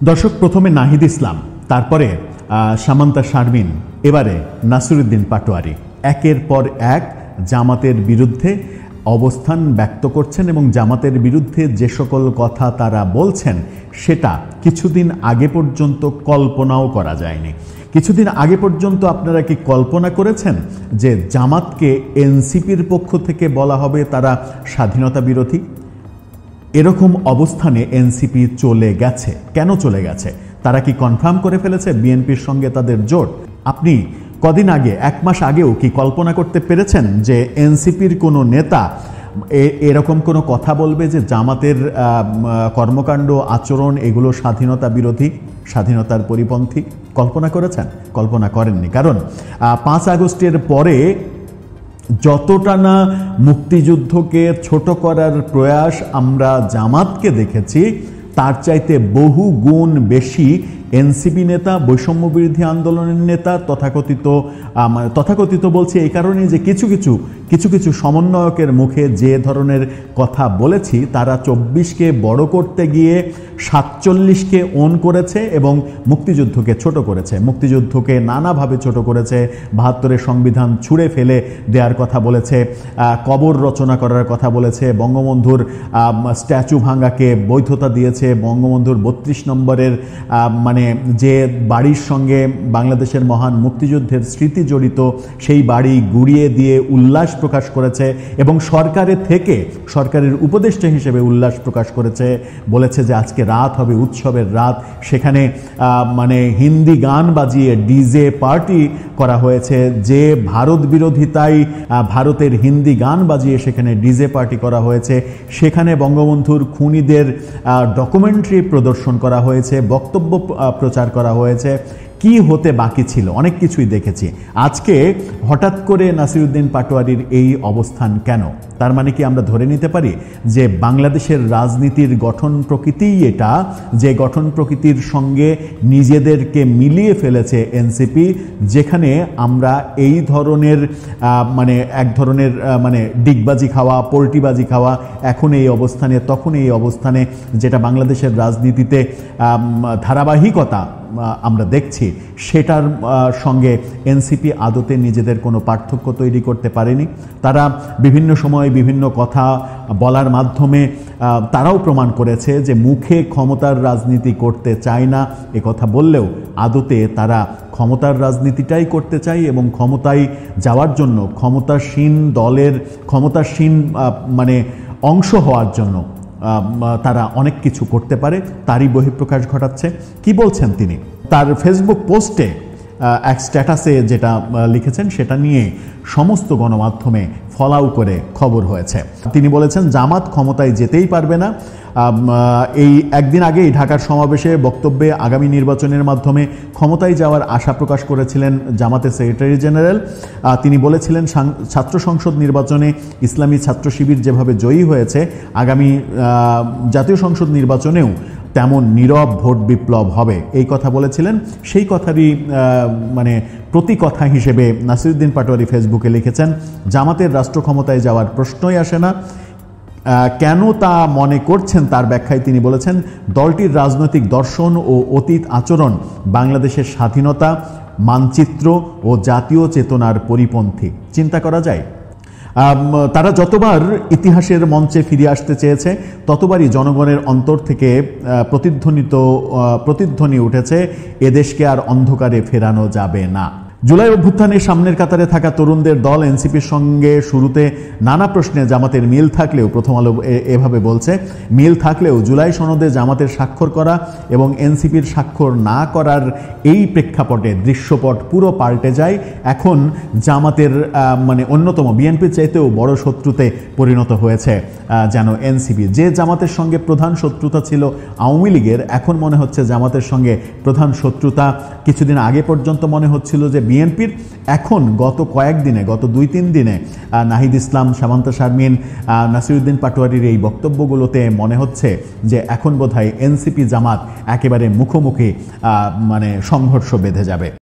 দর্শক, প্রথমে নাহিদ ইসলাম, তারপরে সামান্তা শারমিন, এবারে নাসিরউদ্দিন পাটোয়ারি একের পর এক জামাতের বিরুদ্ধে অবস্থান ব্যক্ত করছেন এবং জামাতের বিরুদ্ধে যে সকল কথা তারা বলছেন সেটা কিছুদিন আগে পর্যন্ত কল্পনাও করা যায়নি। কিছুদিন আগে পর্যন্ত আপনারা কি কল্পনা করেছেন যে জামাতকে এনসিপির পক্ষ থেকে বলা হবে তারা স্বাধীনতা বিরোধী? এরকম অবস্থানে এনসিপি চলে গেছে। কেন চলে গেছে? তারা কি কনফার্ম করে ফেলেছে বিএনপির সঙ্গে তাদের জোট? আপনি কদিন আগে, এক মাস আগেও কি কল্পনা করতে পেরেছেন যে এনসিপির কোনো নেতা এরকম কোনো কথা বলবে যে জামাতের কর্মকাণ্ড, আচরণ এগুলো স্বাধীনতা বিরোধী, স্বাধীনতার পরিপন্থী? কল্পনা করেছেন? কল্পনা করেননি। কারণ 5 আগস্টের পরে যতটা না মুক্তিযুদ্ধকে ছোট করার প্রয়াস আমরা জামাতকে দেখেছি, তার চাইতে বহু গুণ বেশি এনসিপি নেতা, বৈষম্য বিরোধী আন্দোলনের নেতা, তথাকথিত বলছি এই কারণেই যে কিছু কিছু সমন্বয়কের মুখে যে ধরনের কথা বলেছি, তারা 24কে বড় করতে গিয়ে 47কে ওন করেছে এবং মুক্তিযুদ্ধকে ছোট করেছে, মুক্তিযুদ্ধকে নানাভাবে ছোট করেছে, 72-এর সংবিধান ছুঁড়ে ফেলে দেওয়ার কথা বলেছে, কবর রচনা করার কথা বলেছে, বঙ্গবন্ধুর স্ট্যাচু ভাঙ্গাকে বৈধতা দিয়েছে, বঙ্গবন্ধুর 32 নম্বরের যে বাড়ির সঙ্গে বাংলাদেশের মহান মুক্তিযুদ্ধের স্মৃতি জড়িত সেই বাড়ি গুড়িয়ে দিয়ে উল্লাস প্রকাশ করেছে এবং সরকারের উপদেষ্টা হিসেবে উল্লাস প্রকাশ করেছে, বলেছে যে আজকে রাত হবে উৎসবের রাত, সেখানে হিন্দি গান বাজিয়ে ডিজে পার্টি করা হয়েছে, যে ভারত বিরোধিতায় ভারতের হিন্দি গান বাজিয়ে সেখানে ডিজে পার্টি করা হয়েছে, সেখানে বঙ্গবন্ধুর খুনিদের ডকুমেন্টারি প্রদর্শন করা হয়েছে, বক্তব্য প্রচার করা হয়েছে। কি হতে বাকি ছিল? অনেক কিছুই দেখেছি। আজকে হঠাৎ করে নাসিরউদ্দিন পাটোয়ারির এই অবস্থান কেন? তার মানে কি আমরা ধরে নিতে পারি যে বাংলাদেশের রাজনীতির গঠন প্রকৃতিই এটা, যে গঠন প্রকৃতির সঙ্গে নিজেদেরকে মিলিয়ে ফেলেছে এনসিপি, যেখানে আমরা এই ধরনের এক ধরনের ডিগবাজি খাওয়া, পোল্টিবাজি খাওয়া, এখন এই অবস্থানে তখন এই অবস্থানে, যেটা বাংলাদেশের রাজনীতিতে ধারাবাহিকতা আমরা দেখছি, সেটার সঙ্গে এনসিপি আদতে নিজেদের কোনো পার্থক্য তৈরি করতে পারেনি। তারা বিভিন্ন সময় বিভিন্ন কথা বলার মাধ্যমে তারাও প্রমাণ করেছে যে মুখে ক্ষমতার রাজনীতি করতে চায় না, এ কথা বললেও আদতে তারা ক্ষমতার রাজনীতিটাই করতে চায় এবং ক্ষমতায় যাওয়ার জন্য, ক্ষমতাসীন দলের ক্ষমতাসীন অংশ হওয়ার জন্য তারা অনেক কিছু করতে পারে, তারই বহিঃপ্রকাশ ঘটাচ্ছে। কি বলছেন তিনি? তার ফেসবুক পোস্টে এক স্ট্যাটাসে যেটা লিখেছেন সেটা নিয়ে সমস্ত গণমাধ্যমে ফলাও করে খবর হয়েছে। তিনি বলেছেন জামাত ক্ষমতায় যেতেই পারবে না। এই একদিন আগেই ঢাকার সমাবেশে বক্তব্যে আগামী নির্বাচনের মাধ্যমে ক্ষমতায় যাওয়ার আশা প্রকাশ করেছিলেন জামাতের সেক্রেটারি জেনারেল। তিনি বলেছিলেন ছাত্র সংসদ নির্বাচনে ইসলামী ছাত্র শিবির যেভাবে জয়ী হয়েছে, আগামী জাতীয় সংসদ নির্বাচনেও তেমন নীরব ভোট বিপ্লব হবে, এই কথা বলেছিলেন। সেই কথারই প্রতি কথা হিসেবে নাসিরউদ্দিন পাটোয়ারি ফেসবুকে লিখেছেন, জামাতের রাষ্ট্র ক্ষমতায় যাওয়ার প্রশ্নই আসে না। কেন তা মনে করছেন তার ব্যাখ্যায় তিনি বলেছেন, দলটির রাজনৈতিক দর্শন ও অতীত আচরণ বাংলাদেশের স্বাধীনতা, মানচিত্র ও জাতীয় চেতনার পরিপন্থী। চিন্তা করা যায়, তারা যতবার ইতিহাসের মঞ্চে ফিরে আসতে চেয়েছে ততবারই জনগণের অন্তর থেকে প্রতিধ্বনি উঠেছে, এদেশকে আর অন্ধকারে ফেরানো যাবে না। জুলাই অভ্যুত্থানের সামনের কাতারে থাকা তরুণদের দল এনসিপির সঙ্গে শুরুতে নানা প্রশ্নে জামাতের মিল থাকলেও, প্রথম আলো এভাবে বলছে, মিল থাকলেও জুলাই সনদে জামাতের স্বাক্ষর করা এবং এনসিপির স্বাক্ষর না করার এই প্রেক্ষাপটে দৃশ্যপট পুরো পাল্টে যায়। এখন জামাতের অন্যতম, বিএনপির চাইতেও বড় শত্রুতে পরিণত হয়েছে যেন এনসিপি। যে জামাতের সঙ্গে প্রধান শত্রুতা ছিল আওয়ামী লীগের, এখন মনে হচ্ছে জামাতের সঙ্গে প্রধান শত্রুতা কিছুদিন আগে পর্যন্ত মনে হচ্ছিল যে বিএনপির। এখন গত কয়েকদিনে, গত 2-3 দিনে নাহিদ ইসলাম, সামান্তা শারমিন, নাসিরউদ্দিন পাটোয়ারির এই বক্তব্যগুলোতে মনে হচ্ছে যে এখন বোধহয় এনসিপি জামাত একেবারে মুখোমুখি সংঘর্ষ বেঁধে যাবে।